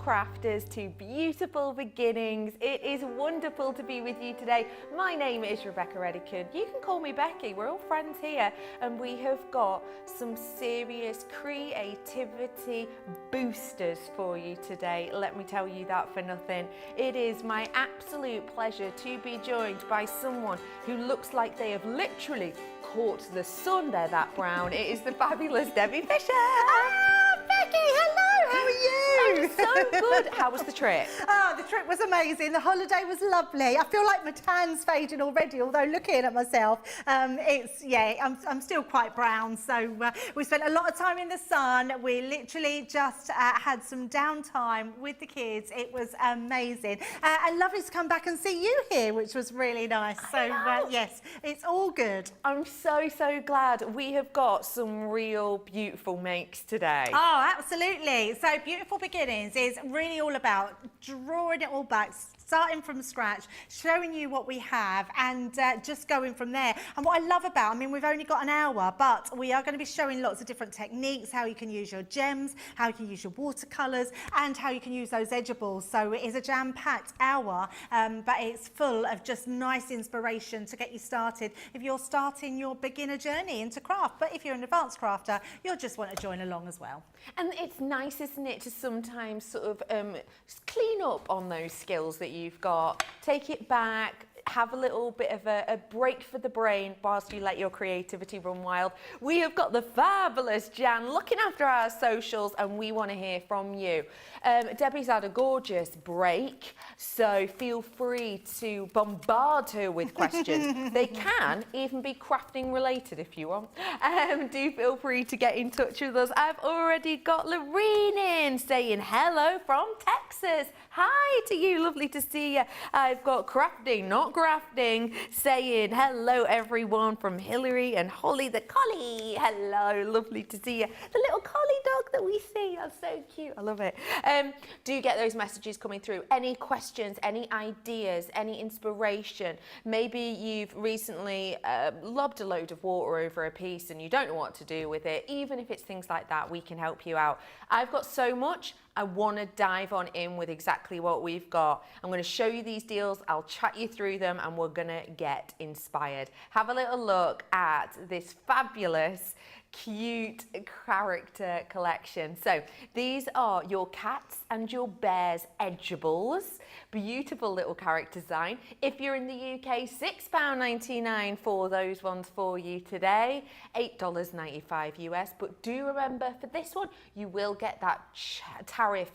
crafters to Beautiful Beginnings. It is wonderful to be with you today. My name is Rebecca Redican. You can call me Becky. We're all friends here, and we have got some serious creativity boosters for you today. Let me tell you that for nothing. It is my absolute pleasure to be joined by someone who looks like they have literally caught the sun. They're that brown. It is the fabulous Debbie Fisher. Ah, Becky, hello, how are you? I'm so good. How was the trip? Oh, the trip was amazing. The holiday was lovely. I feel like my tan's fading already, although looking at myself, I'm still quite brown. So we spent a lot of time in the sun. We literally just had some downtime with the kids. It was amazing. And lovely to come back and see you here, which was really nice. So yes, it's all good. I'm so glad we have got some real beautiful makes today. Oh, absolutely. So Beautiful Beginnings is really all about drawing it all back, starting from scratch, showing you what we have, and just going from there. And what I love about, I mean, we've only got an hour, but we are going to be showing lots of different techniques, how you can use your gems, how you can use your watercolours, and how you can use those edgeables. So it is a jam-packed hour, but it's full of just nice inspiration to get you started if you're starting your beginner journey into craft. But if you're an advanced crafter, you'll just want to join along as well. And it's nice, isn't it, to sometimes sort of clean up on those skills that you've got, take it back, have a little bit of a break for the brain whilst you let your creativity run wild. We have got the fabulous Jan looking after our socials, and we want to hear from you. Debbie's had a gorgeous break, so feel free to bombard her with questions. They can even be crafting related if you want. Do feel free to get in touch with us. I've already got Lorene in saying hello from Texas. Hi to you, lovely to see you. I've got Crafting, Not Grafting, saying hello everyone from Hillary and Holly the collie. Hello, lovely to see you. The little collie dog that we see, that's so cute, I love it. Do get those messages coming through. Any questions, any ideas, any inspiration. Maybe you've recently lobbed a load of water over a piece and you don't know what to do with it. Even if it's things like that, we can help you out. I've got so much. I want to dive on in with exactly what we've got. I'm going to show you these deals, I'll chat you through them, and we're going to get inspired. Have a little look at this fabulous, cute character collection. So these are your cats and your bears edgeables. Beautiful little character design. If you're in the UK, £6.99 for those ones for you today, $8.95 US. But do remember, for this one, you will get that tariff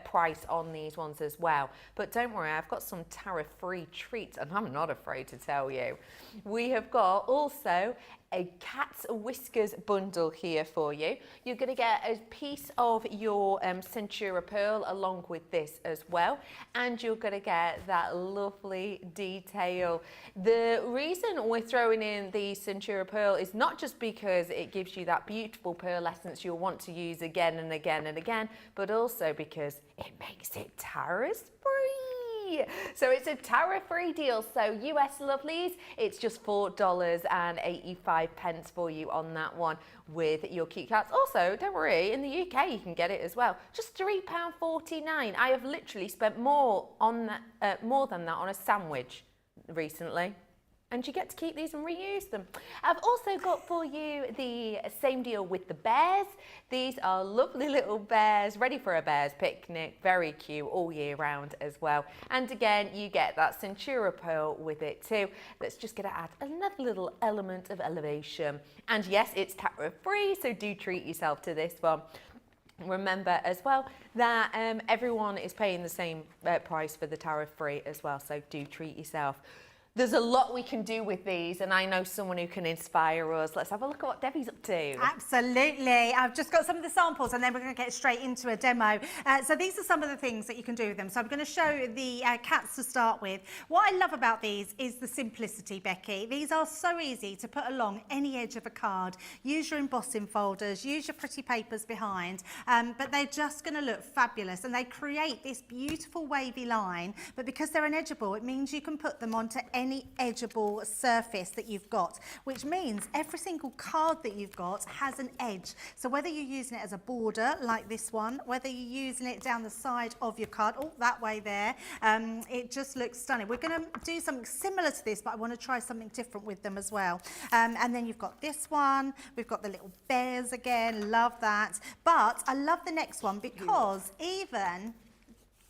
price on these ones as well. But don't worry, I've got some tariff-free treats, and I'm not afraid to tell you. We have got also a cat's whiskers bundle here for you. You're going to get a piece of your Centura pearl along with this as well, and you're going to get that lovely detail. The reason we're throwing in the Centura pearl is not just because it gives you that beautiful pearl essence you'll want to use again and again and again, but also because it makes it tariff-free. So it's a tariff-free deal. So US lovelies, it's just $4.85 for you on that one with your cute cats. Also, don't worry, in the UK you can get it as well. Just £3.49. I have literally spent more on that, more than that on a sandwich recently. And you get to keep these and reuse them. I've also got for you the same deal with the bears. These are lovely little bears, ready for a bear's picnic. Very cute all year round as well. And again, you get that Centura pearl with it too. That's just going to add another little element of elevation. And yes, it's tariff-free, so do treat yourself to this one. Remember as well that everyone is paying the same price for the tariff-free as well, so do treat yourself. There's a lot we can do with these, and I know someone who can inspire us. Let's have a look at what Debbie's up to. Absolutely. I've just got some of the samples, and then we're going to get straight into a demo. So these are some of the things that you can do with them. So I'm going to show the cats to start with. What I love about these is the simplicity, Becky. These are so easy to put along any edge of a card. Use your embossing folders, use your pretty papers behind, but they're just going to look fabulous, and they create this beautiful wavy line. But because they're an edgeable, it means you can put them onto any any edgeable surface that you've got, which means every single card that you've got has an edge. So whether you're using it as a border like this one, whether you're using it down the side of your card, oh, that way there, it just looks stunning. We're going to do something similar to this, but I want to try something different with them as well. And then you've got this one, we've got the little bears again, love that. But I love the next one because even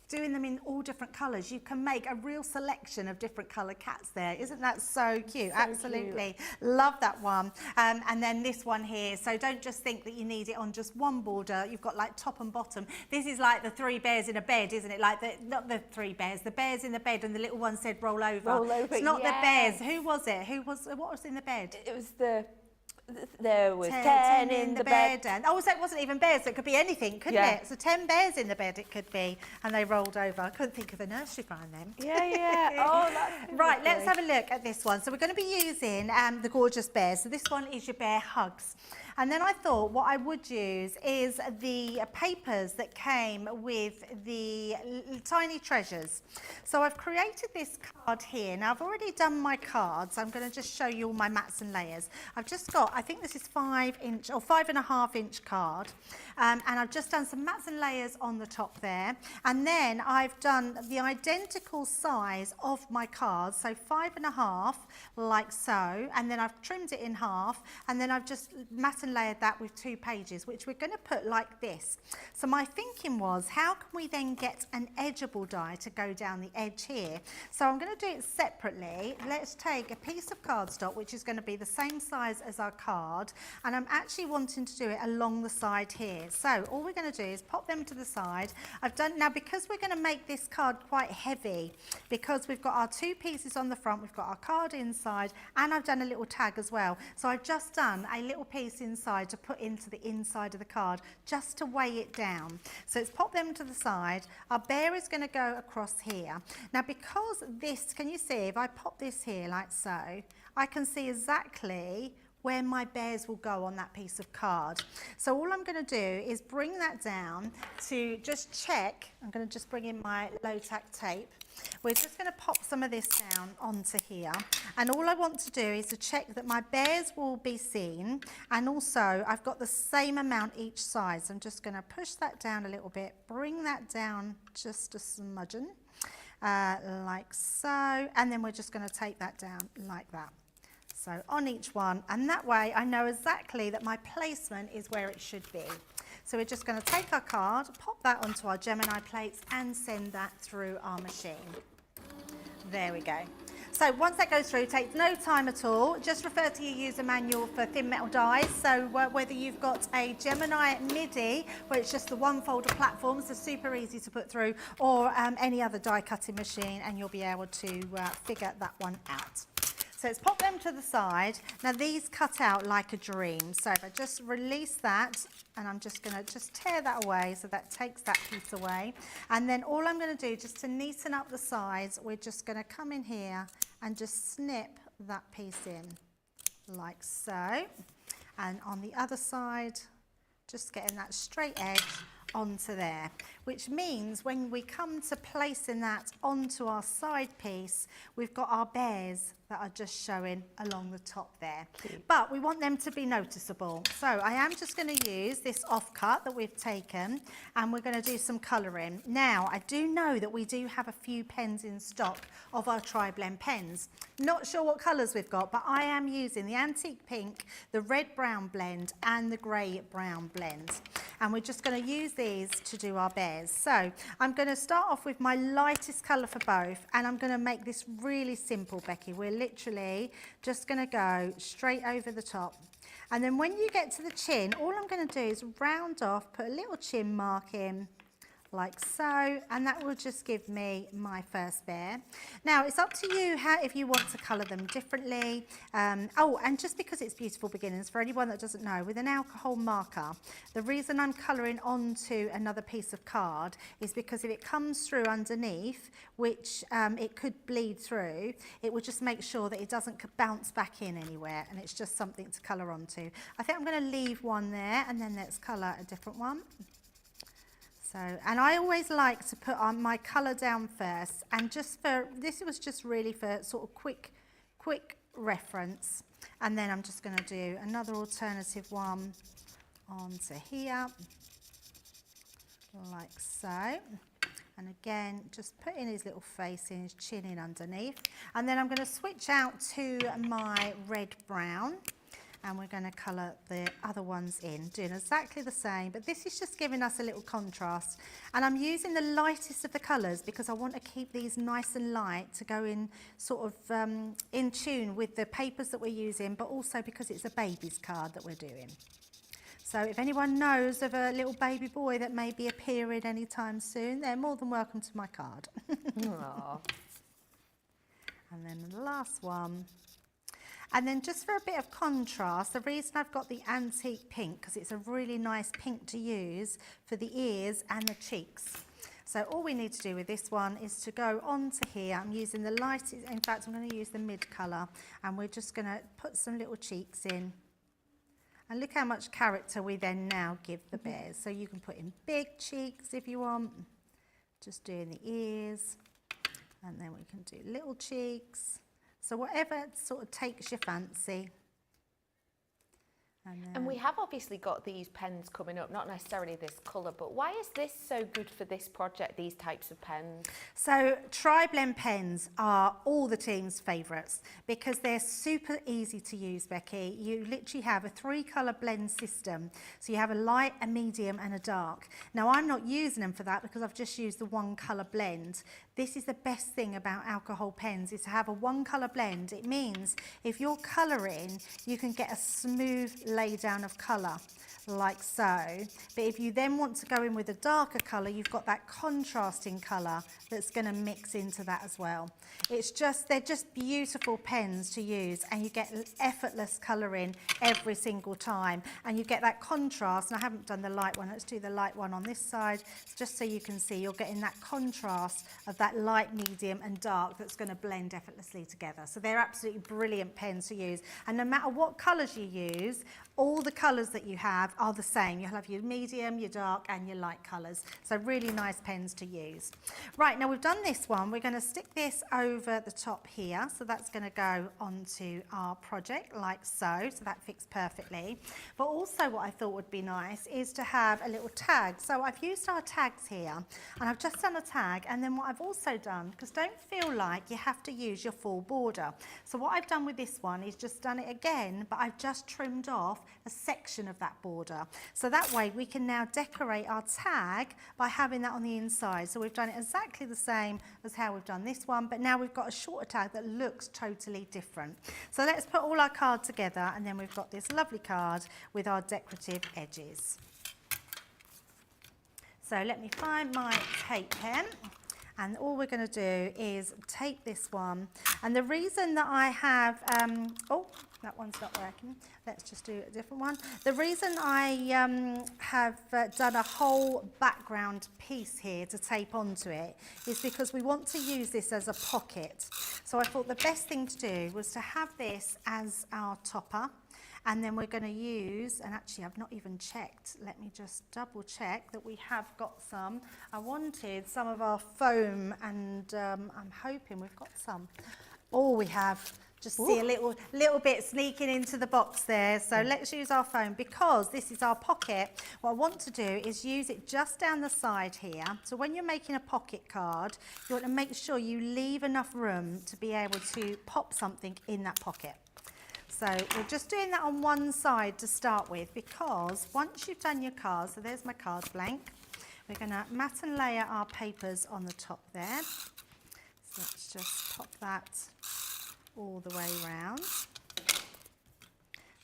doing them in all different colours, you can make a real selection of different coloured cats there. Isn't that so cute? So absolutely. Cute. Love that one. And then this one here. So don't just think that you need it on just one border. You've got like top and bottom. This is like the three bears in a bed, isn't it? Like not the three bears, the bears in the bed, and the little one said roll over. Roll over, it's not the bears. Who was it? What was in the bed? It was there was 10 in the bed. And, so it wasn't even bears, so it could be anything, couldn't it? So 10 bears in the bed it could be, and they rolled over. I couldn't think of a nursery rhyme then. Yeah. Oh, that's right, let's have a look at this one. So we're going to be using the gorgeous bears. So this one is your bear hugs. And then I thought what I would use is the papers that came with the tiny treasures. So I've created this card here. Now I've already done my cards. I'm going to just show you all my mats and layers. I've just got, I think this is 5-inch or 5.5-inch card. And I've just done some mats and layers on the top there. And then I've done the identical size of my cards. So 5.5 like so. And then I've trimmed it in half. And then I've just mat and layered that with 2 pages, which we're going to put like this. So my thinking was, how can we then get an edgeable die to go down the edge here? So I'm going to do it separately. Let's take a piece of cardstock, which is going to be the same size as our card, and I'm actually wanting to do it along the side here. So all we're going to do is pop them to the side. I've done now, because we're going to make this card quite heavy, because we've got our 2 pieces on the front, we've got our card inside, and I've done a little tag as well. So I've just done a little piece inside to put into the inside of the card, just to weigh it down. So it's pop them to the side. Our bear is going to go across here. Now because this, can you see, if I pop this here like so, I can see exactly where my bears will go on that piece of card. So all I'm going to do is bring that down to just check. I'm going to just bring in my low tack tape. We're just going to pop some of this down onto here, and all I want to do is to check that my bears will be seen, and also I've got the same amount each side. So I'm just going to push that down a little bit, bring that down just a smudgen, like so, and then we're just going to take that down like that. So on each one, and that way I know exactly that my placement is where it should be. So we're just going to take our card, pop that onto our Gemini plates, and send that through our machine. There we go. So once that goes through, it takes no time at all. Just refer to your user manual for thin metal dies. So whether you've got a Gemini MIDI, where it's just the one folder platform, so super easy to put through, or any other die cutting machine, and you'll be able to figure that one out. So let's pop them to the side. Now these cut out like a dream. So if I just release that, and I'm just going to just tear that away, so that takes that piece away. And then all I'm going to do, just to neaten up the sides, we're just going to come in here and just snip that piece in like so. And on the other side, just getting that straight edge onto there, which means when we come to placing that onto our side piece, we've got our bears that are just showing along the top there. But we want them to be noticeable. So I am just going to use this offcut that we've taken, and we're going to do some colouring. Now, I do know that we do have a few pens in stock of our Triblend pens. Not sure what colours we've got, but I am using the antique pink, the red-brown blend, and the grey-brown blend. And we're just going to use these to do our bears. So I'm going to start off with my lightest colour for both, and I'm going to make this really simple, Becky. We're literally just going to go straight over the top. And then when you get to the chin, all I'm going to do is round off, put a little chin mark in, like so, and that will just give me my first bear. Now it's up to you if you want to colour them differently. Oh, and just because it's Beautiful Beginnings, for anyone that doesn't know, with an alcohol marker, the reason I'm colouring onto another piece of card is because if it comes through underneath, which it could bleed through, it will just make sure that it doesn't bounce back in anywhere, and it's just something to colour onto. I think I'm going to leave one there, and then let's colour a different one. So So, and I always like to put on my colour down first, and just for, this was just really for sort of quick reference. And then I'm just going to do another alternative one onto here, like so. And again, just putting his little face in, his chin in underneath. And then I'm going to switch out to my red-brown, and we're going to colour the other ones in, doing exactly the same, but this is just giving us a little contrast. And I'm using the lightest of the colours because I want to keep these nice and light to go in sort of in tune with the papers that we're using, but also because it's a baby's card that we're doing. So if anyone knows of a little baby boy that may be appearing anytime soon, they're more than welcome to my card. Aww. And then the last one. And then just for a bit of contrast, the reason I've got the antique pink, because it's a really nice pink to use for the ears and the cheeks. So all we need to do with this one is to go onto here. I'm using the lightest, in fact I'm going to use the mid colour, and we're just going to put some little cheeks in. And look how much character we then now give the bears. So you can put in big cheeks if you want, just doing the ears, and then we can do little cheeks. So whatever sort of takes your fancy. And we have obviously got these pens coming up, not necessarily this colour, but why is this so good for this project, these types of pens? So Triblend pens are all the team's favourites because they're super easy to use, Becky. You literally have a 3-colour blend system. So you have a light, a medium and a dark. Now I'm not using them for that because I've just used the 1-colour blend. This is the best thing about alcohol pens, is to have a 1-colour blend. It means if you're colouring, you can get a smooth lay down of colour, like so. But if you then want to go in with a darker colour, you've got that contrasting colour that's going to mix into that as well. It's just, they're just beautiful pens to use, and you get effortless colouring every single time, and you get that contrast. And I haven't done the light one, let's do the light one on this side, just so you can see you're getting that contrast of that light, medium and dark that's going to blend effortlessly together. So they're absolutely brilliant pens to use, and no matter what colours you use, all the colours that you have are the same. You'll have your medium, your dark and your light colours. So really nice pens to use. Right, now we've done this one. We're going to stick this over the top here. So that's going to go onto our project like so. So that fits perfectly. But also what I thought would be nice is to have a little tag. So I've used our tags here, and I've just done a tag. And then what I've also done, because don't feel like you have to use your full border. So what I've done with this one is just done it again, but I've just trimmed off a section of that border. So that way we can now decorate our tag by having that on the inside. So we've done it exactly the same as how we've done this one, but now we've got a shorter tag that looks totally different. So let's put all our card together, and then we've got this lovely card with our decorative edges. So let me find my tape pen. And all we're going to do is tape this one. And the reason that I have, oh, that one's not working. Let's just do a different one. The reason I have done a whole background piece here to tape onto it is because we want to use this as a pocket. So I thought the best thing to do was to have this as our topper. And then we're going to use, and actually I've not even checked, let me just double check that we have got some. I wanted some of our foam, and I'm hoping we've got some. Oh, we have. Just see a little bit sneaking into the box there. So let's use our foam, because this is our pocket. What I want to do is use it just down the side here. So when you're making a pocket card, you want to make sure you leave enough room to be able to pop something in that pocket. So we're just doing that on one side to start with, because once you've done your card, so there's my card blank, we're going to mat and layer our papers on the top there. So let's just pop that all the way around,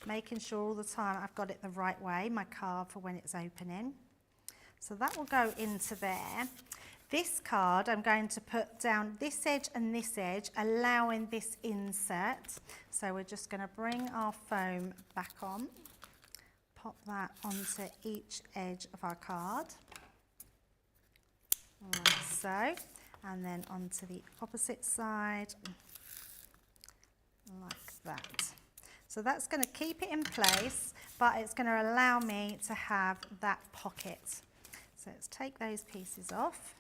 making sure all the time I've got it the right way, my card, for when it's opening. So that will go into there. This card, I'm going to put down this edge and this edge, allowing this insert. So we're just going to bring our foam back on, pop that onto each edge of our card, like so, and then onto the opposite side, like that. So that's going to keep it in place, but it's going to allow me to have that pocket. So let's take those pieces off,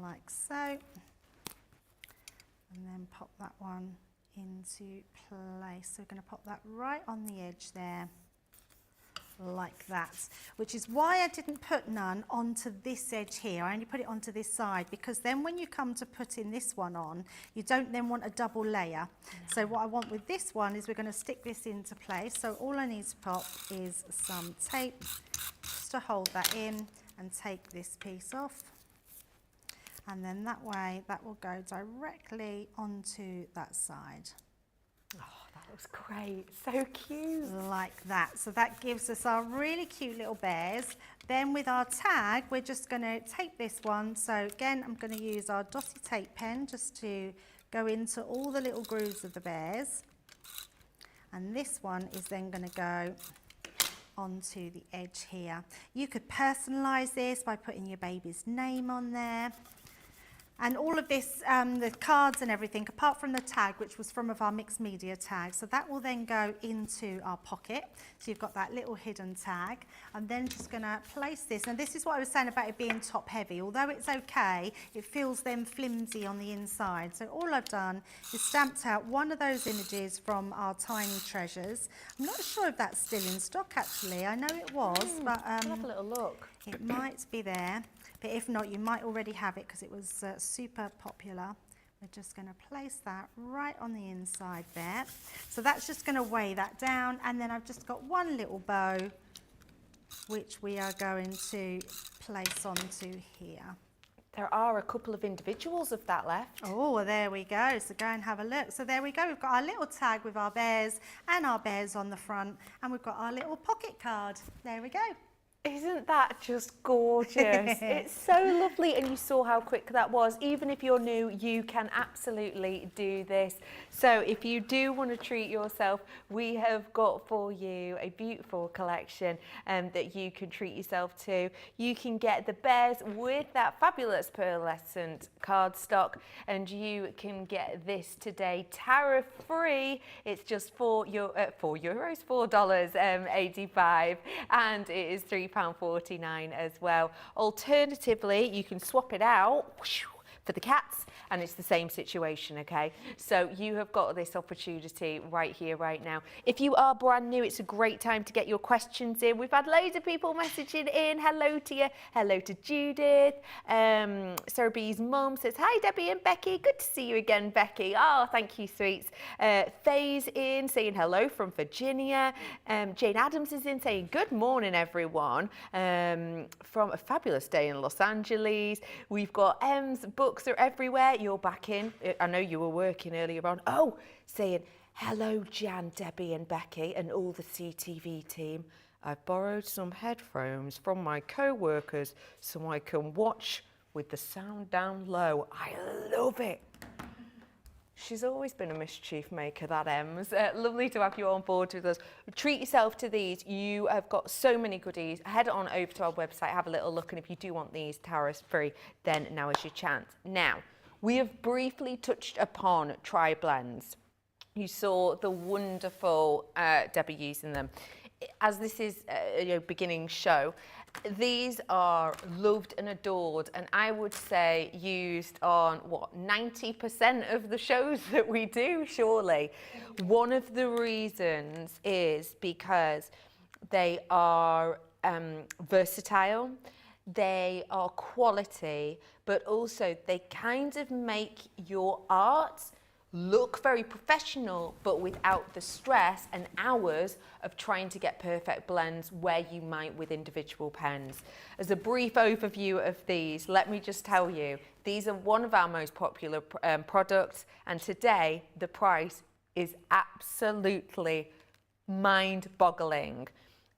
like so, and then pop that one into place. So we're going to pop that right on the edge there, like that, which is why I didn't put none onto this edge here. I only put it onto this side, because then when you come to putting this one on, you don't then want a double layer. So what I want with this one is we're going to stick this into place. So all I need to pop is some tape just to hold that in, and take this piece off, and then that way that will go directly onto that side. Oh, that looks great. So cute. Like that. So that gives us our really cute little bears. Then with our tag, we're just going to take this one. So again, I'm going to use our dotty tape pen just to go into all the little grooves of the bears. And this one is then going to go onto the edge here. You could personalise this by putting your baby's name on there. And all of this, the cards and everything, apart from the tag, which was from our mixed media tag. So that will then go into our pocket. So you've got that little hidden tag. I'm then just going to place this. And this is what I was saying about it being top heavy. Although it's okay, it feels then flimsy on the inside. So all I've done is stamped out one of those images from our Tiny Treasures. I'm not sure if that's still in stock, actually. I know it was, but I'll have a little look. It might be there. But if not, you might already have it, because it was super popular. We're just going to place that right on the inside there. So that's just going to weigh that down. And then I've just got one little bow, which we are going to place onto here. There are a couple of individuals of that left. Oh, well, there we go. So go and have a look. So there we go. We've got our little tag with our bears and our bears on the front. And we've got our little pocket card. There we go. Isn't that just gorgeous? It's so lovely, and you saw how quick that was. Even if you're new, you can absolutely do this. So if you do want to treat yourself, we have got for you a beautiful collection that you can treat yourself to. You can get the bears with that fabulous pearlescent cardstock, and you can get this today tariff free. It's just $4.85, and it is £3.49 as well. Alternatively, you can swap it out for the cats, and it's the same situation, okay? So you have got this opportunity right here, right now. If you are brand new, it's a great time to get your questions in. We've had loads of people messaging in. Hello to you. Hello to Judith. Sarah B's mum says, hi, Debbie and Becky. Good to see you again, Becky. Oh, thank you, sweets. Faye's in saying hello from Virginia. Jane Adams is in saying, good morning, everyone. From a fabulous day in Los Angeles. We've got M's books are everywhere. You're back in. I know you were working earlier on. Oh, saying hello, Jan, Debbie and Becky and all the CTV team. I've borrowed some headphones from my co-workers so I can watch with the sound down low. I love it. She's always been a mischief maker, that Ems. Lovely to have you on board with us. Treat yourself to these. You have got so many goodies. Head on over to our website, have a little look, and if you do want these tariff-free, then now is your chance. Now, we have briefly touched upon Triblends. You saw the wonderful Debbie using them. As this is a beginning show, these are loved and adored, and I would say used on, 90% of the shows that we do, surely. One of the reasons is because they are versatile, they are quality, but also they kind of make your art look very professional, but without the stress and hours of trying to get perfect blends where you might with individual pens. As a brief overview of these, let me just tell you, these are one of our most popular products, and today the price is absolutely mind-boggling.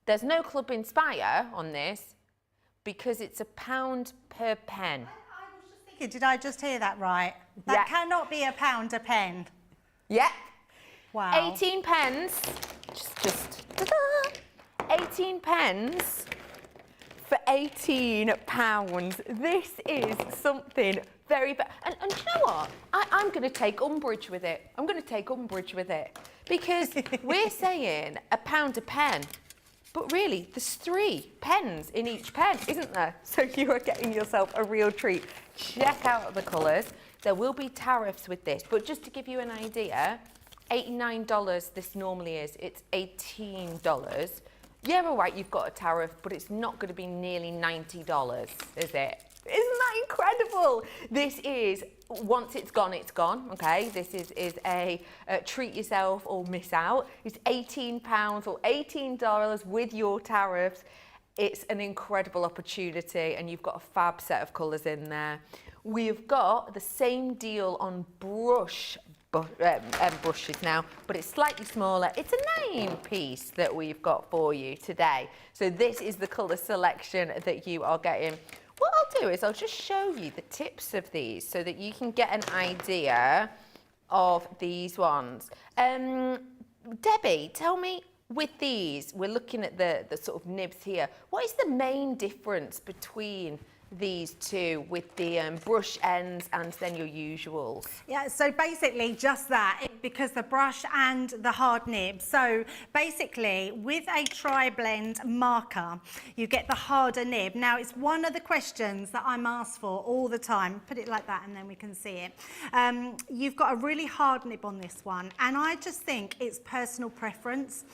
There's no Club Inspire on this because it's £1 per pen. Did I just hear that right? That cannot be £1 a pen. Yeah. Wow. 18 pens. Just 18 pens for £18. This is something very, and do you know what? I'm going to take umbrage with it. I'm going to take umbrage with it because we're saying £1 a pen. But really, there's 3 pens in each pen, isn't there? So you are getting yourself a real treat. Check out the colours. There will be tariffs with this, but just to give you an idea, $89 this normally is. It's $18. Yeah, all right, you've got a tariff, but it's not going to be nearly $90, is it? Isn't that incredible? This is, once it's gone, okay? This is a treat yourself or miss out. It's £18 or $18 with your tariffs. It's an incredible opportunity, and you've got a fab set of colours in there. We've got the same deal on brushes now, but it's slightly smaller. It's a name piece that we've got for you today. So this is the colour selection that you are getting. What I'll do is I'll just show you the tips of these so that you can get an idea of these ones. Debbie, tell me, with these, we're looking at the sort of nibs here. What is the main difference between these two with the brush ends and then your usuals? Yeah, so basically just that, because the brush and the hard nib. So basically with a Triblend marker, you get the harder nib. Now it's one of the questions that I'm asked for all the time. Put it like that and then we can see it. You've got a really hard nib on this one, and I just think it's personal preference.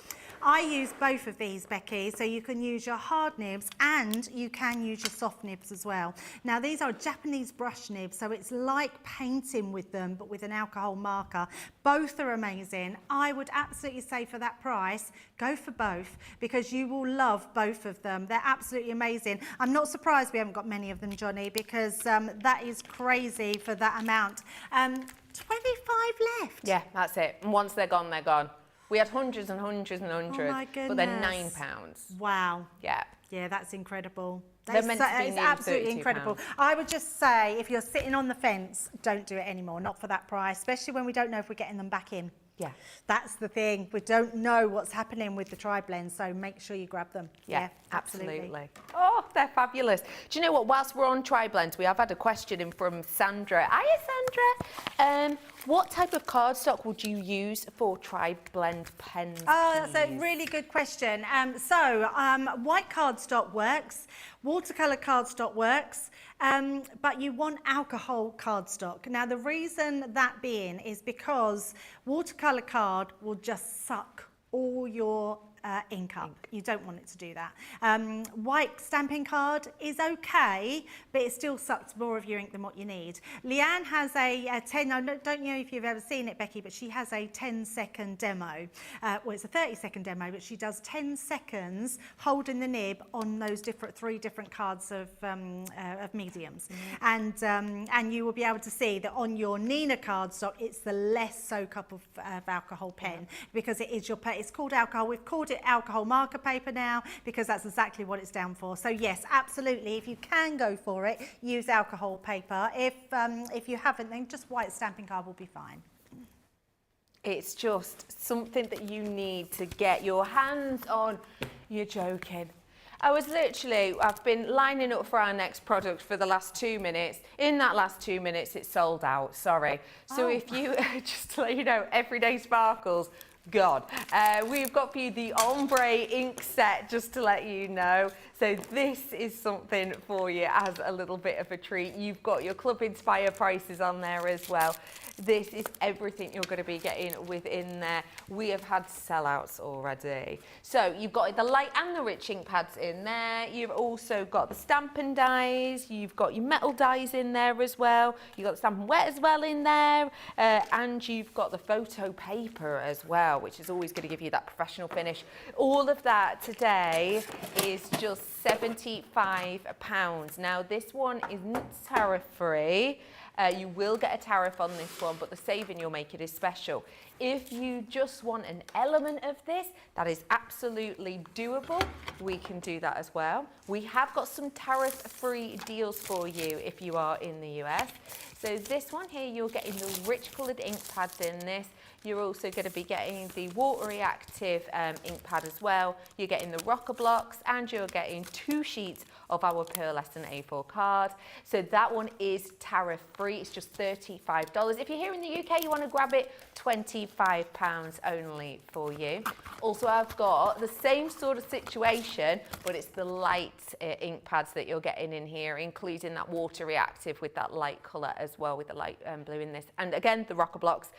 I use both of these, Becky, so you can use your hard nibs and you can use your soft nibs as well. Now these are Japanese brush nibs, so it's like painting with them but with an alcohol marker. Both are amazing. I would absolutely say for that price, go for both, because you will love both of them. They're absolutely amazing. I'm not surprised we haven't got many of them, Johnny, because that is crazy for that amount. 25 left. Yeah, that's it. And once they're gone, they're gone. We had hundreds and hundreds and hundreds, oh my goodness, but they're £9. Wow. Yeah. Yeah, that's incredible. They're meant to be it's absolutely £32. incredible. I would just say, if you're sitting on the fence, don't do it anymore, not for that price, especially when we don't know if we're getting them back in. Yeah. That's the thing. We don't know what's happening with the Triblend, so make sure you grab them. Yeah, absolutely. Oh, they're fabulous. Do you know what? Whilst we're on Triblend, we have had a question in from Sandra. Hiya, Sandra. What type of cardstock would you use for Triblend pens? Oh, that's a really good question. White cardstock works, watercolour cardstock works, but you want alcohol cardstock. Now, the reason that being is because watercolour card will just suck all your ink up. You don't want it to do that. White stamping card is okay, but it still sucks more of your ink than what you need. Leanne has a 10, I don't know if you've ever seen it, Becky, but she has a 10-second demo. Well, it's a 30-second demo, but she does 10 seconds holding the nib on those 3 different cards of mediums. And you will be able to see that on your Nina cardstock, it's the less soak up of alcohol pen, because it is it's called alcohol. We've called it alcohol marker paper now, because that's exactly what it's down for. So yes, absolutely, if you can go for it, use alcohol paper. If you haven't, then just white stamping card will be fine. It's just something that you need to get your hands on. You're joking. I've been lining up for our next product for the last 2 minutes. In that last 2 minutes, it's sold out, sorry. So if you, just to let you know, Everyday Sparkles, God. We've got for you the ombre ink set, just to let you know. So this is something for you as a little bit of a treat. You've got your Club Inspire prices on there as well. This is everything you're going to be getting within there. We have had sellouts already. So you've got the light and the rich ink pads in there. You've also got the Stampin' dies. You've got your metal dies in there as well. You've got the Stampin' Wet as well in there. And you've got the photo paper as well, which is always going to give you that professional finish. All of that today is just £75. Now this one isn't tariff free. You will get a tariff on this one, but the saving you'll make it is special. If you just want an element of this, that is absolutely doable. We can do that as well. We have got some tariff-free deals for you if you are in the US. So this one here, you're getting the rich coloured ink pads in this. You're also going to be getting the water reactive ink pad as well. You're getting the rocker blocks, and you're getting 2 sheets of our pearlescent A4 card. So that one is tariff free. free. It's just $35. If you're here in the UK, you want to grab it, £25 only for you. Also, I've got the same sort of situation, but it's the light ink pads that you're getting in here, including that water reactive with that light colour as well, with the light blue in this. And again, the rocker blocks,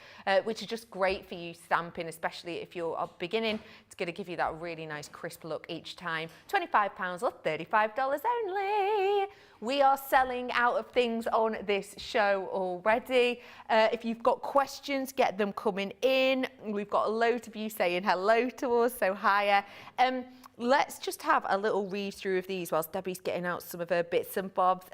which are just great for you stamping, especially if you're beginning. It's going to give you that really nice crisp look each time. £25 or $35 only. We are selling out of things on this show already. If you've got questions, get them coming in. We've got a load of you saying hello to us, so hiya. Let's just have a little read through of these whilst Debbie's getting out some of her bits and bobs.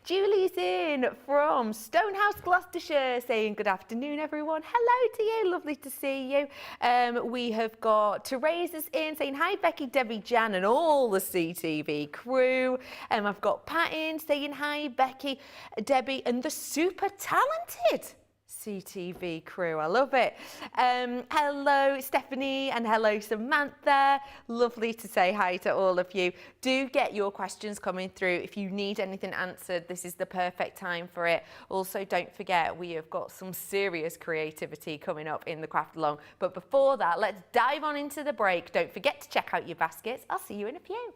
Julie's in from Stonehouse, Gloucestershire, saying good afternoon, everyone. Hello to you, lovely to see you. We have got Teresa's in saying hi, Becky, Debbie, Jan, and all the CTV crew. I've got Pat in saying hi, Becky, Debbie, and the super talented CTV crew. I love it. Hello Stephanie and hello Samantha. Lovely to say hi to all of you. Do get your questions coming through. If you need anything answered, this is the perfect time for it. Also, don't forget, we have got some serious creativity coming up in the craft along. But before that, let's dive on into the break. Don't forget to check out your baskets. I'll see you in a few.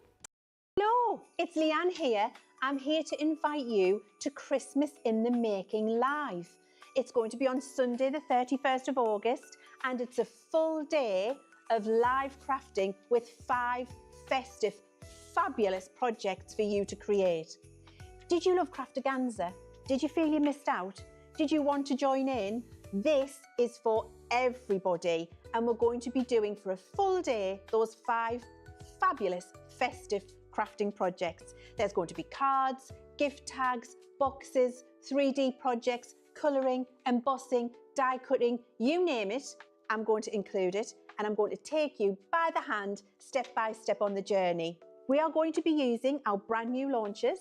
Hello, it's Leanne here. I'm here to invite you to Christmas in the Making Live. It's going to be on Sunday the 31st of August, and it's a full day of live crafting with 5 festive, fabulous projects for you to create. Did you love Crafterganza? Did you feel you missed out? Did you want to join in? This is for everybody, and we're going to be doing for a full day those 5 fabulous festive crafting projects. There's going to be cards, gift tags, boxes, 3D projects, colouring, embossing, die cutting, you name it, I'm going to include it, and I'm going to take you by the hand, step by step on the journey. We are going to be using our brand new launchers,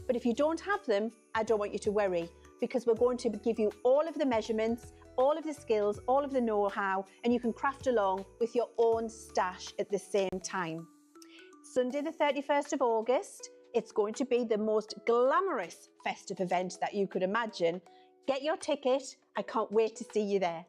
but if you don't have them, I don't want you to worry, because we're going to give you all of the measurements, all of the skills, all of the know-how, and you can craft along with your own stash at the same time. Sunday the 31st of August, it's going to be the most glamorous festive event that you could imagine. Get your ticket. I can't wait to see you there.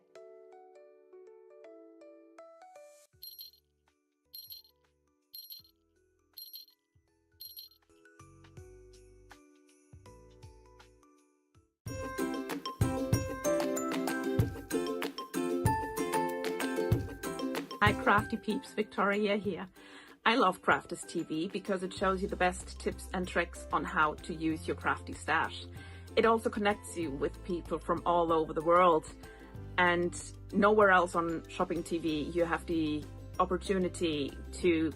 Hi Crafty Peeps, Victoria here. I love Crafters TV because it shows you the best tips and tricks on how to use your crafty stash. It also connects you with people from all over the world, and nowhere else on Shopping TV you have the opportunity to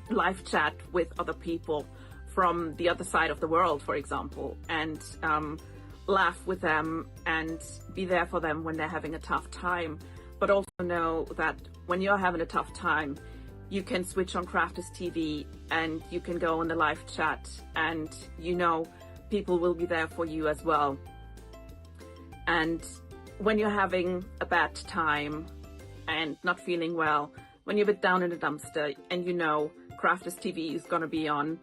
live chat with other people from the other side of the world, for example, and laugh with them and be there for them when they're having a tough time. But also know that when you're having a tough time, you can switch on Crafters TV and you can go on the live chat, and you know people will be there for you as well. And when you're having a bad time and not feeling well, when you're a bit down in the dumpster and you know Crafters TV is going to be on,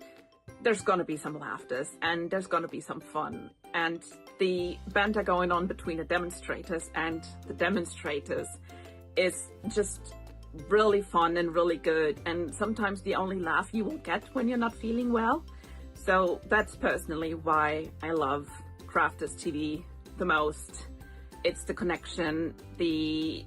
there's going to be some laughters and there's going to be some fun. And the banter going on between the demonstrators and the demonstrators is just really fun and really good, and sometimes the only laugh you will get when you're not feeling well. So that's personally why I love Crafters TV the most. It's the connection, the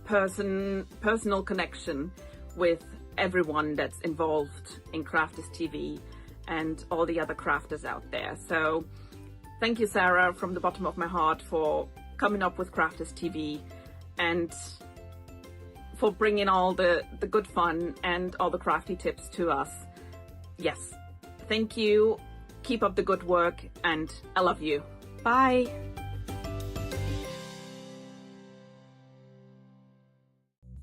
personal connection with everyone that's involved in Crafters TV and all the other crafters out there. So thank you, Sarah, from the bottom of my heart for coming up with Crafters TV and for bringing all the good fun and all the crafty tips to us. Yes, thank you. Keep up the good work, and I love you. Bye.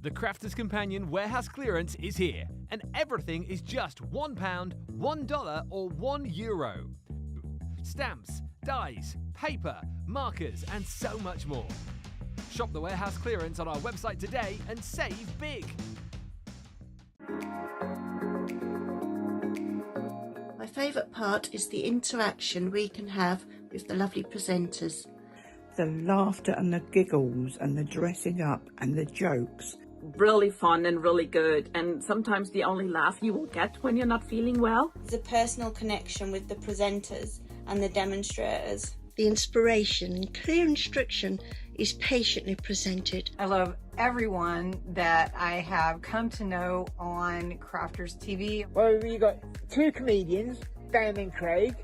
The Crafter's Companion warehouse clearance is here, and everything is just £1, $1 or €1. Stamps, dies, paper, markers, and so much more. Shop the warehouse clearance on our website today and save big. My favourite part is the interaction we can have with the lovely presenters. The laughter and the giggles and the dressing up and the jokes. Really fun and really good, and sometimes the only laugh you will get when you're not feeling well. The personal connection with the presenters and the demonstrators. The inspiration and clear instruction is patiently presented. I love everyone that I have come to know on Crafters TV. Well, we got two comedians, Dan and Craig.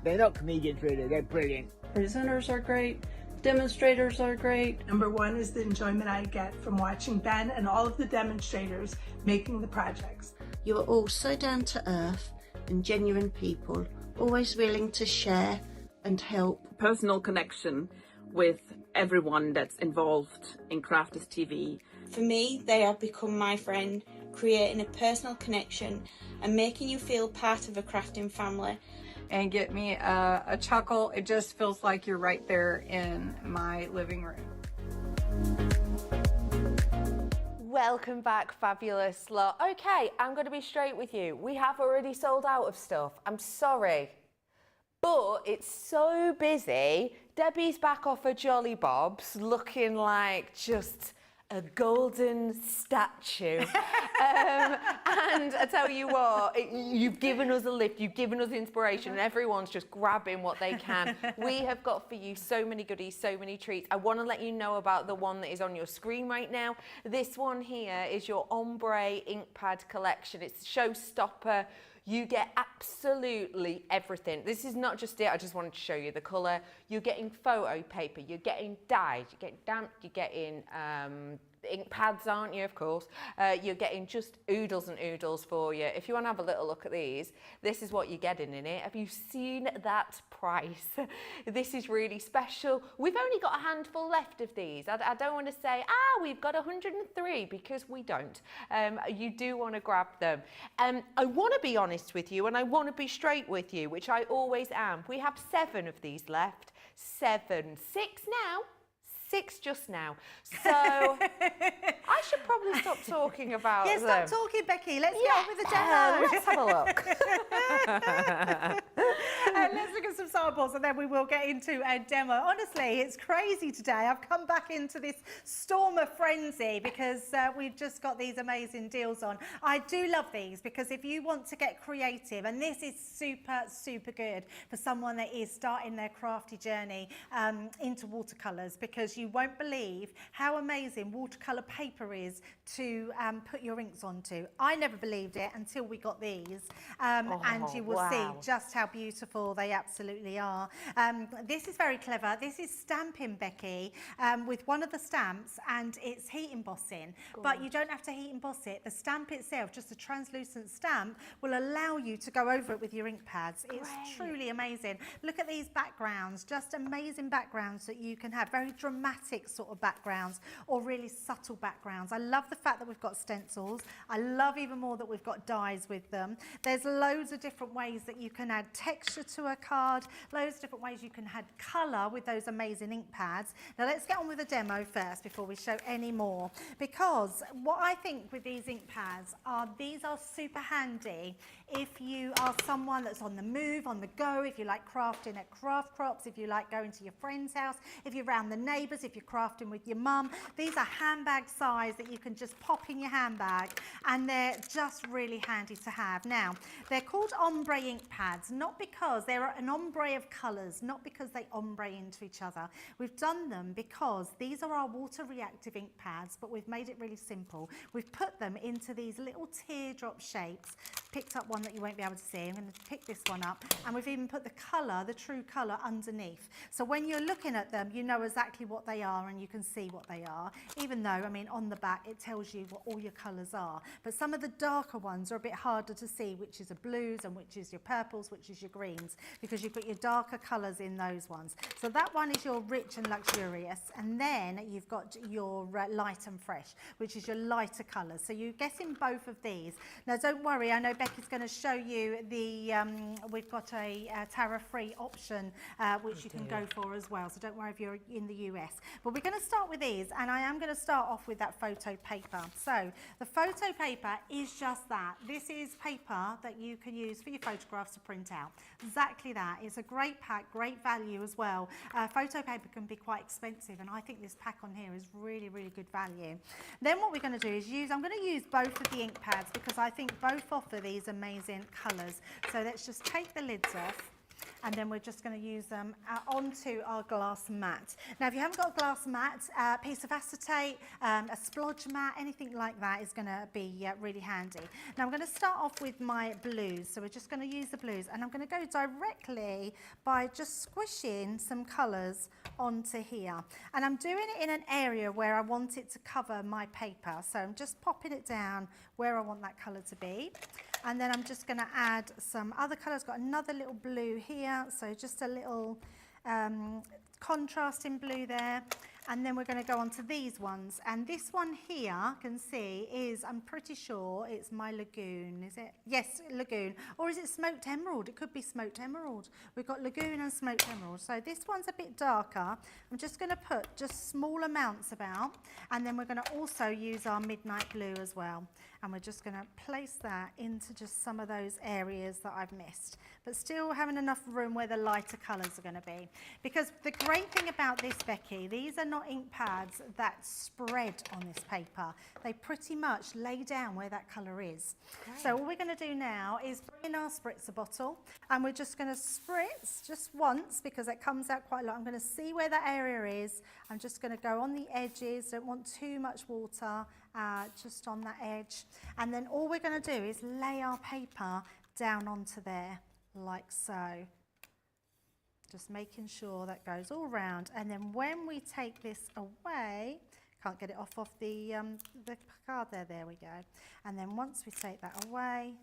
They're not comedians really, they're brilliant. Presenters are great. Demonstrators are great. Number one is the enjoyment I get from watching Ben and all of the demonstrators making the projects. You are all so down to earth and genuine people, always willing to share and help. Personal connection with everyone that's involved in Crafters TV. For me, they have become my friend, creating a personal connection and making you feel part of a crafting family. And get me a chuckle. It just feels like you're right there in my living room. Welcome back, fabulous lot. Okay, I'm going to be straight with you. We have already sold out of stuff. I'm sorry. But it's so busy. Debbie's back off her Jolly Bobs looking like just a golden statue. And I tell you what, you've given us a lift, you've given us inspiration, and everyone's just grabbing what they can. We have got for you so many goodies, so many treats. I want to let you know about the one that is on your screen right now. This one here is your Ombre Inkpad collection. It's showstopper. You get absolutely everything. This is not just it, I just wanted to show you the colour. You're getting photo paper, you're getting dyes, you're getting damp, you're getting ink pads, aren't you, of course. You're getting just oodles and oodles for you. If you want to have a little look at these, this is what you're getting in it. Have you seen that price? This is really special. We've only got a handful left of these. I don't want to say, we've got 103, because we don't. You do want to grab them. I want to be honest with you, and I want to be straight with you, which I always am. We have 7 of these left. 7. 6 now. 6 just now. So I should probably stop talking about them. Stop talking, Becky. Let's get on with the demo. Let's have a look. Let's look at some samples and then we will get into a demo. Honestly, it's crazy today. I've come back into this storm of frenzy because we've just got these amazing deals on. I do love these because if you want to get creative, and this is super, super good for someone that is starting their crafty journey into watercolours, because you won't believe how amazing watercolour paper is to put your inks onto. I never believed it until we got these, and you will see just how beautiful they absolutely are. This is very clever. This is stamping, Becky, with one of the stamps, and it's heat embossing. But you don't have to heat emboss it. The stamp itself, just a translucent stamp, will allow you to go over it with your ink pads. It's truly amazing. Look at these backgrounds, just amazing backgrounds that you can have, very dramatic sort of backgrounds or really subtle backgrounds. I love the fact that we've got stencils. I love even more that we've got dies with them. There's loads of different ways that you can add texture to a card, loads of different ways you can add colour with those amazing ink pads. Now let's get on with the demo first before we show any more, because what I think with these ink pads are these are super handy if you are someone that's on the move, on the go, if you like crafting at craft crops, if you like going to your friend's house, if you're around the neighbours, if you're crafting with your mum. These are handbag size that you can just pop in your handbag, and they're just really handy to have. Now, they're called ombre ink pads, not because they're an ombre of colours, not because they ombre into each other. We've done them because these are our water reactive ink pads, but we've made it really simple. We've put them into these little teardrop shapes. Picked up one that you won't be able to see. I'm going to pick this one up, and we've even put the colour, the true colour, underneath. So when you're looking at them, you know exactly what they are and you can see what they are, even though, I mean, on the back it tells you what all your colours are. But some of the darker ones are a bit harder to see, which is your blues and which is your purples, which is your greens, because you've got your darker colours in those ones. So that one is your rich and luxurious, and then you've got your light and fresh, which is your lighter colours. So you're getting both of these. Now don't worry, I know Becky's going to show you the, we've got a tariff-free option which you can go for as well. So don't worry if you're in the US. But we're going to start with these, and I am going to start off with that photo paper. So the photo paper is just that. This is paper that you can use for your photographs to print out. Exactly that. It's a great pack, great value as well. Photo paper can be quite expensive, and I think this pack on here is really, really good value. Then what we're going to do is I'm going to use both of the ink pads because I think both offer these amazing colours. So let's just take the lids off, and then we're just going to use them onto our glass mat. Now, if you haven't got a glass mat, a piece of acetate, a splodge mat, anything like that is going to be really handy. Now, I'm going to start off with my blues. So we're just going to use the blues, and I'm going to go directly by just squishing some colours onto here. And I'm doing it in an area where I want it to cover my paper. So I'm just popping it down where I want that colour to be. And then I'm just going to add some other colours. Got another little blue here, so just a little contrasting blue there. And then we're going to go on to these ones. And this one here, you can see, is, I'm pretty sure it's my Lagoon, is it? Yes, Lagoon. Or is it Smoked Emerald? It could be Smoked Emerald. We've got Lagoon and Smoked Emerald. So this one's a bit darker. I'm just going to put just small amounts about. And then we're going to also use our Midnight Blue as well. And we're just going to place that into just some of those areas that I've missed. But still having enough room where the lighter colours are going to be. Because the great thing about this, Becky, these are not ink pads that spread on this paper. They pretty much lay down where that colour is. Great. So all we're going to do now is bring in our spritzer bottle, and we're just going to spritz just once because it comes out quite a lot. I'm going to see where that area is. I'm just going to go on the edges. Don't want too much water, just on that edge. And then all we're going to do is lay our paper down onto there like so. Just making sure that goes all round, and then when we take this away, can't get it off the card there we go. And then once we take that away,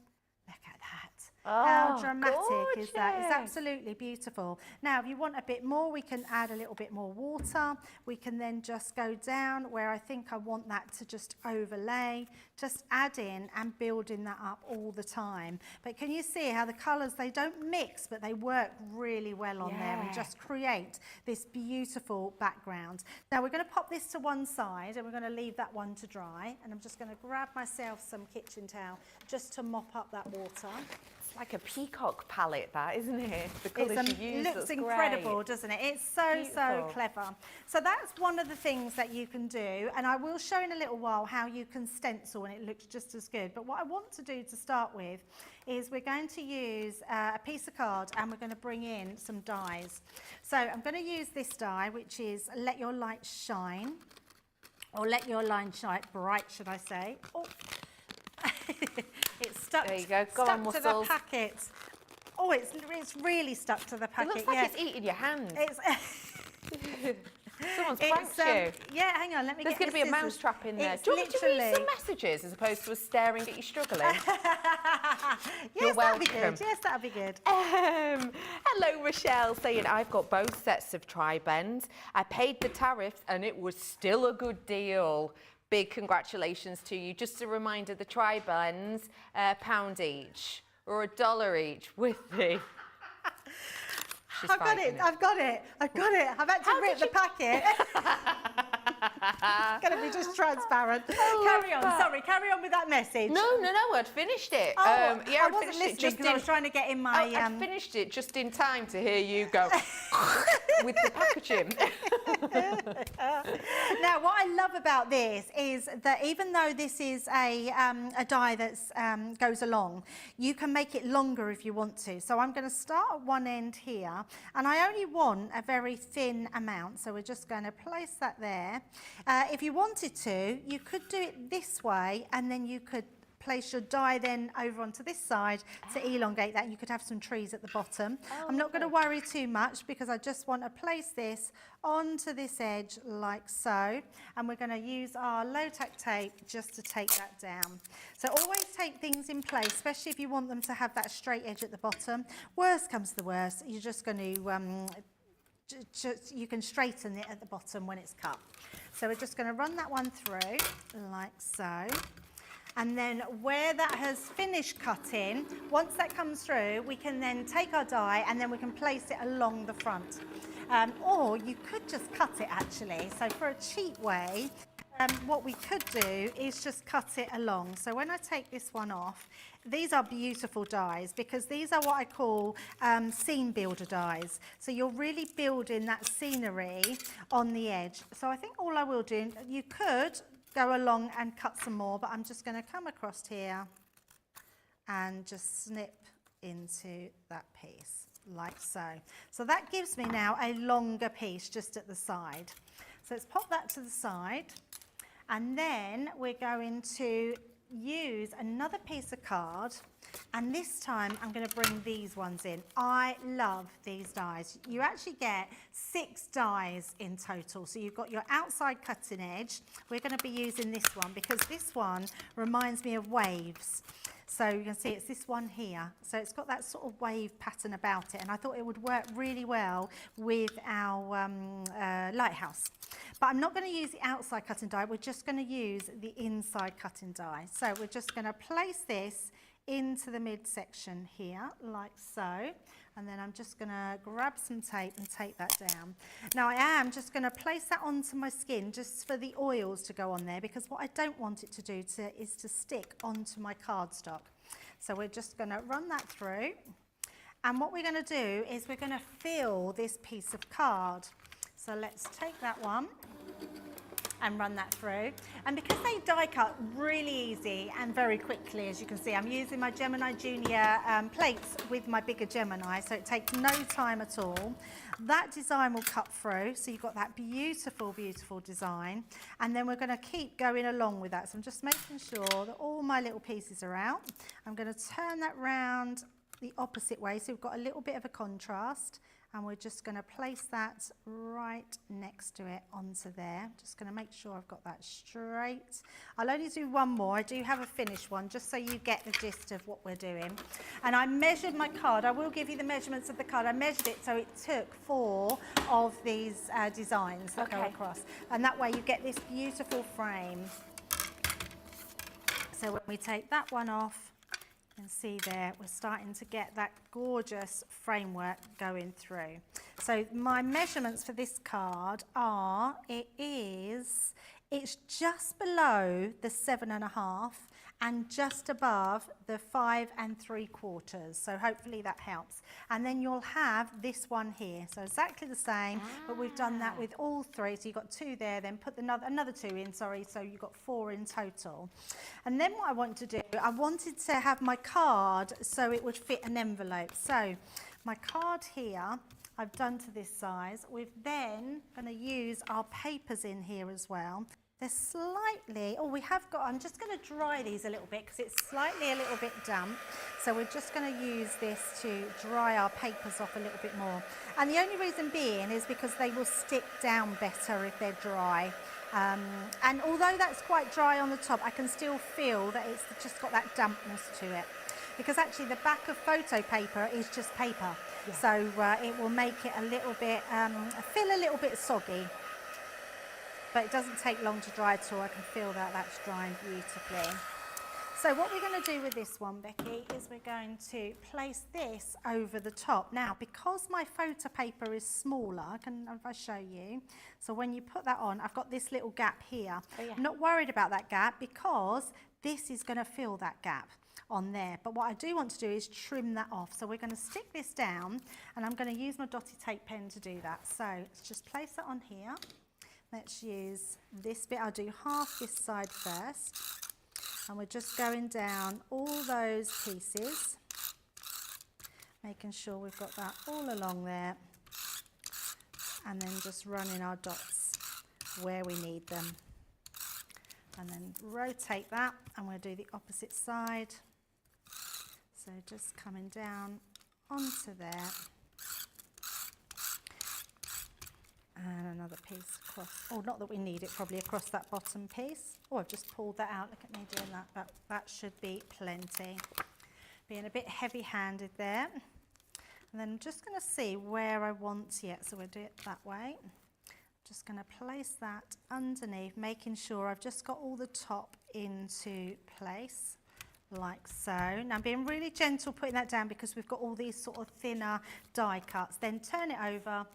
look at that. How dramatic is that? It's absolutely beautiful. Now, if you want a bit more, we can add a little bit more water. We can then just go down where I think I want that to just overlay, just adding and building that up all the time. But can you see how the colours, they don't mix, but they work really well on there and just create this beautiful background. Now, we're going to pop this to one side, and we're going to leave that one to dry. And I'm just going to grab myself some kitchen towel just to mop up that water. Like a peacock palette, that, isn't it? The colours you use. It looks incredible, doesn't it? It's so clever. So that's one of the things that you can do, and I will show in a little while how you can stencil and it looks just as good. But what I want to do to start with is we're going to use a piece of card, and we're going to bring in some dies. So I'm going to use this die, which is Let Your Light Shine, or Let Your Light Shine Bright, should I say. Oh. It's stuck, there you go. Go stuck on, to the packet. Oh, it's really stuck to the packet. It looks like it's eating your hand. Someone's pranked you. Yeah, hang on, let me There's get going to be a mousetrap in there. It's Do you want me to read some messages as opposed to us staring at you struggling? You're welcome. That'd be good. Yes, that'd be good. Hello, Rochelle, saying I've got both sets of Triblends. I paid the tariffs and it was still a good deal. Big congratulations to you. Just a reminder, the Triblends, £1 each or $1 each with the... I've got it. I've had to rip the packet. It's going to be just transparent. Carry on. Sorry, carry on with that message. No, I'd finished it. I wasn't listening because I was trying to get in my... I'd finished it just in time to hear you go with the packaging. Now, what I love about this is that even though this is a die that goes along, you can make it longer if you want to. So I'm going to start at one end here, and I only want a very thin amount, so we're just going to place that there. If you wanted to, you could do it this way, and then you could place your die then over onto this side to elongate that. You could have some trees at the bottom. I'm not going to worry too much because I just want to place this onto this edge like so, and we're going to use our low-tack tape just to take that down. So always take things in place, especially if you want them to have that straight edge at the bottom. Worst comes to worst, you're just going to you can straighten it at the bottom when it's cut. So we're just going to run that one through like so. And then where that has finished cutting, once that comes through, we can then take our die and then we can place it along the front. Or you could just cut it actually. So for a cheap way, what we could do is just cut it along. So when I take this one off, these are beautiful dies because these are what I call scene builder dies. So you're really building that scenery on the edge. So I think all I will do, you could go along and cut some more, but I'm just going to come across here and just snip into that piece like so. So that gives me now a longer piece just at the side. So let's pop that to the side, and then we're going to use another piece of card, and this time I'm going to bring these ones in. I love these dies. You actually get 6 dies in total. So you've got your outside cutting edge. We're going to be using this one because this one reminds me of waves. So you can see it's this one here. So it's got that sort of wave pattern about it, and I thought it would work really well with our lighthouse. But I'm not going to use the outside cutting die, we're just going to use the inside cutting die. So we're just going to place this into the midsection here, like so. And then I'm just going to grab some tape and take that down. Now I am just going to place that onto my skin just for the oils to go on there, because what I don't want it to do is to stick onto my cardstock. So we're just going to run that through. And what we're going to do is we're going to fill this piece of card. So let's take that one and run that through. And because they die cut really easy and very quickly, as you can see, I'm using my Gemini Junior plates with my bigger Gemini, so it takes no time at all. That design will cut through, so you've got that beautiful, beautiful design. And then we're going to keep going along with that. So I'm just making sure that all my little pieces are out. I'm going to turn that round the opposite way, so we've got a little bit of a contrast. And we're just going to place that right next to it onto there. Just going to make sure I've got that straight. I'll only do one more. I do have a finished one, just so you get the gist of what we're doing. And I measured my card. I will give you the measurements of the card. I measured it, so it took 4 of these designs that go across. And that way you get this beautiful frame. So when we take that one off, you can see there we're starting to get that gorgeous framework going through. So my measurements for this card are, it's just below the 7.5 and just above the 5 3/4. So hopefully that helps. And then you'll have this one here. So exactly the same, but we've done that with all 3. So you've got 2 there, then put another 2 in, sorry. So you've got 4 in total. And then what I want to do, I wanted to have my card so it would fit an envelope. So my card here, I've done to this size. We're then going to use our papers in here as well. They're slightly, I'm just going to dry these a little bit because it's slightly a little bit damp. So we're just going to use this to dry our papers off a little bit more. And the only reason being is because they will stick down better if they're dry. And although that's quite dry on the top, I can still feel that it's just got that dampness to it. Because actually the back of photo paper is just paper. Yeah. So it will make it a little bit, feel a little bit soggy. But it doesn't take long to dry at all. I can feel that that's drying beautifully. So what we're going to do with this one, Becky, is we're going to place this over the top. Now, because my photo paper is smaller, if I show you, so when you put that on, I've got this little gap here. Oh, yeah. I'm not worried about that gap because this is going to fill that gap on there. But what I do want to do is trim that off. So we're going to stick this down, and I'm going to use my dotty tape pen to do that. So let's just place that on here. Let's use this bit. I'll do half this side first. And we're just going down all those pieces, making sure we've got that all along there. And then just running our dots where we need them. And then rotate that, and we'll do the opposite side. So just coming down onto there. And another piece across, not that we need it, probably across that bottom piece. I've just pulled that out, look at me doing that. That should be plenty. Being a bit heavy-handed there. And then I'm just going to see where I want it. So we'll do it that way. Just going to place that underneath, making sure I've just got all the top into place, like so. Now I'm being really gentle putting that down because we've got all these sort of thinner die cuts. Then turn it over,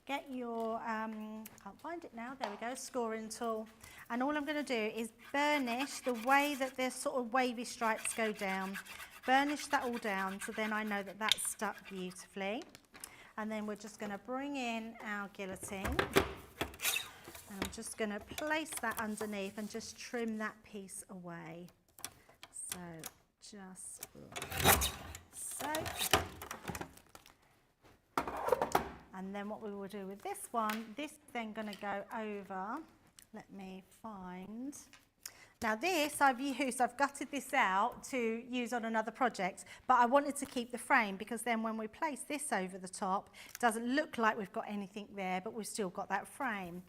get your, can't find it now, there we go, scoring tool. And all I'm going to do is burnish the way that their sort of wavy stripes go down. Burnish that all down so then I know that that's stuck beautifully. And then we're just going to bring in our guillotine. And I'm just going to place that underneath and just trim that piece away. So just like so. And then what we will do with this one, this is then going to go over. Let me find. Now this I've gutted this out to use on another project, but I wanted to keep the frame because then when we place this over the top, it doesn't look like we've got anything there, but we've still got that frame.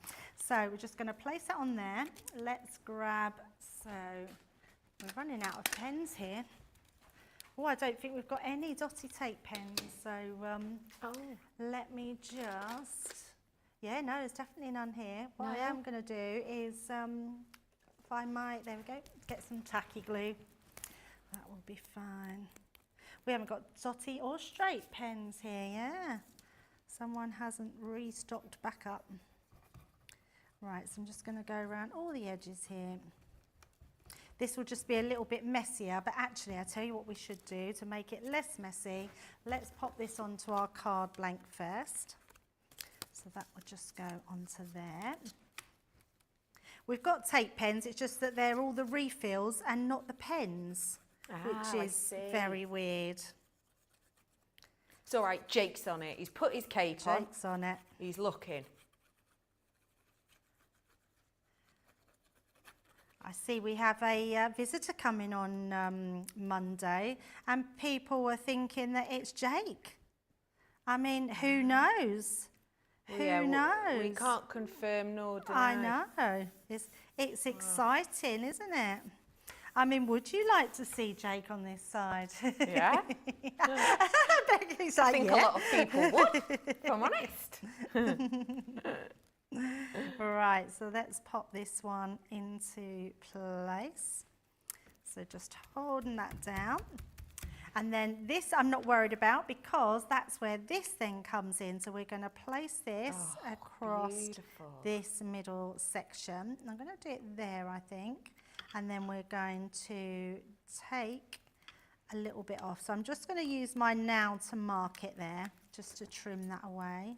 So we're just going to place it on there. Let's grab, so we're running out of pens here. Oh, I don't think we've got any dotty tape pens, so let me just, yeah, no, there's definitely none here. What I am going to do is, if I might, there we go, get some tacky glue. That will be fine. We haven't got dotty or straight pens here, yeah. Someone hasn't restocked back up. Right, so I'm just going to go around all the edges here. This will just be a little bit messier, but actually I'll tell you what we should do to make it less messy. Let's pop this onto our card blank first. So that will just go onto there. We've got tape pens, it's just that they're all the refills and not the pens, which is very weird. It's all right, Jake's on it. He's put his cape on. Jake's on it. He's looking. I see we have a visitor coming on Monday and people were thinking that it's Jake. I mean, who knows? Who knows? We can't confirm nor deny. I know. It's exciting, isn't it? I mean, would you like to see Jake on this side? Yeah. Becky's like, I think a lot of people would, if I'm honest. Right, so let's pop this one into place. So just holding that down. And then this I'm not worried about because that's where this then comes in. So we're going to place this across this middle section. I'm going to do it there, I think. And then we're going to take a little bit off. So I'm just going to use my nail to mark it there, just to trim that away.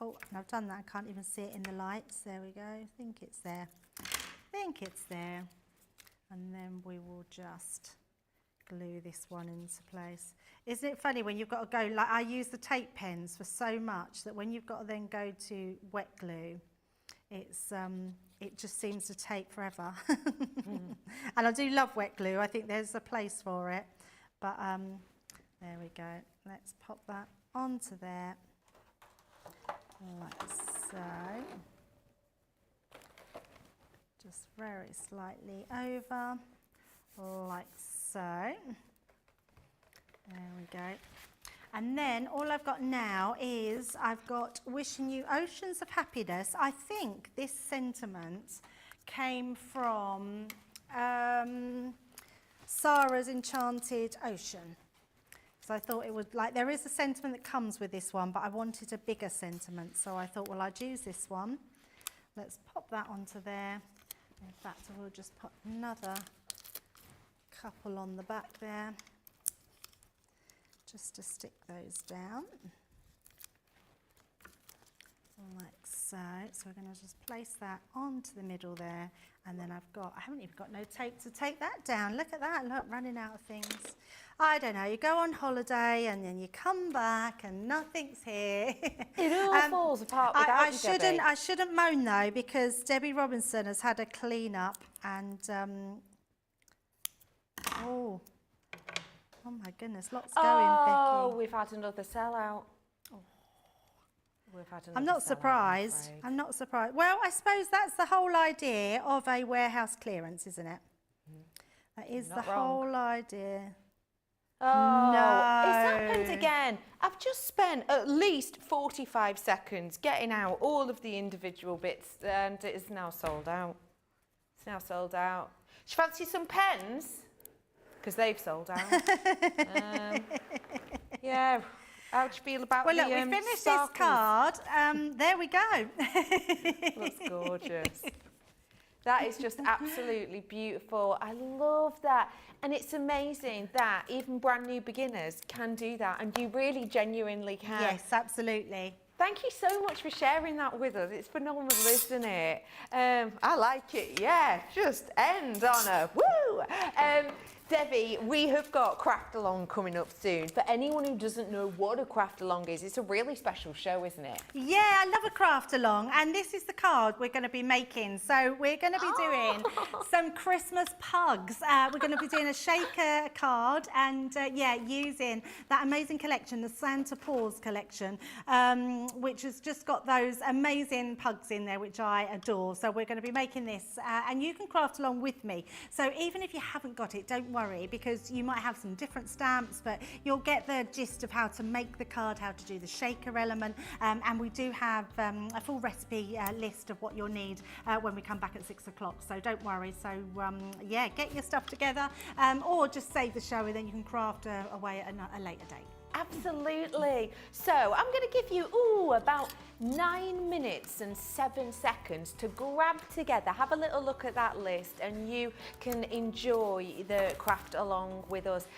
Oh, and I've done that. I can't even see it in the lights. There we go. I think it's there. I think it's there. And then we will just glue this one into place. Isn't it funny when you've got to go, like I use the tape pens for so much that when you've got to then go to wet glue, it's it just seems to take forever. And I do love wet glue. I think there's a place for it. But there we go. Let's pop that onto there. Like so. Just very slightly over, like so. There we go. And then all I've got now is I've got wishing you oceans of happiness. I think this sentiment came from Sarah's Enchanted Ocean. So I thought it would, like, there is a sentiment that comes with this one, but I wanted a bigger sentiment. So I thought, well, I'd use this one. Let's pop that onto there. In fact, I will just put another couple on the back there, just to stick those down. Like so. So we're going to just place that onto the middle there. And then I haven't even got no tape to take that down. Look at that, look, running out of things. I don't know, you go on holiday and then you come back and nothing's here. It all falls apart without you, Debbie. I shouldn't moan though, because Debbie Robinson has had a clean up and, oh my goodness, lots going, Becky. Oh, we've had another sellout. I'm not surprised. I'm not surprised. Well, I suppose that's the whole idea of a warehouse clearance, isn't it? That is the whole idea. Oh, No. it's happened again. I've just spent at least 45 seconds getting out all of the individual bits and it is now sold out. It's now sold out. Do you fancy some pens? Because they've sold out. Yeah. How do you feel about Well, the look, we finished sparkles? this card. There we go. Looks gorgeous. That is just absolutely beautiful. I love that. And it's amazing that even brand new beginners can do that, and you really genuinely can. Yes, absolutely. Thank you so much for sharing that with us. It's phenomenal, isn't it? I like it, yeah. Just end on a woo! Debbie, we have got Craft Along coming up soon. For anyone who doesn't know what a Craft Along is, it's a really special show, isn't it? Yeah, I love a craft along, and this is the card we're going to be making. So we're going to be doing some Christmas pugs. We're going to be doing a shaker card, and yeah, using that amazing collection, the Santa Paws collection, which has just got those amazing pugs in there, which I adore. So we're going to be making this, and you can craft along with me. So even if you haven't got it, don't worry, because you might have some different stamps, but you'll get the gist of how to make the card, how to do the shaker element, and we do have a full recipe list of what you'll need when we come back at 6 o'clock, so don't worry. So yeah, get your stuff together, or just save the show and then you can craft away at a later date. Absolutely. So I'm going to give you about 9 minutes and 7 seconds to grab together, have a little look at that list, and you can enjoy the craft along with us.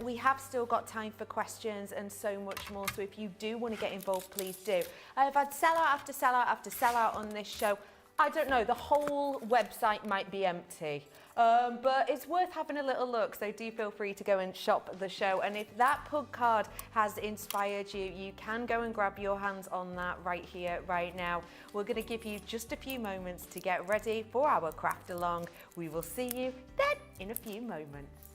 We have still got time for questions and so much more, so if you do want to get involved, please do. I've had sellout after sellout after sellout on this show. I don't know, the whole website might be empty. But it's worth having a little look, so do feel free to go and shop the show. And if that pug card has inspired you, you can go and grab your hands on that right here, right now. We're going to give you just a few moments to get ready for our craft along. We will see you then in a few moments.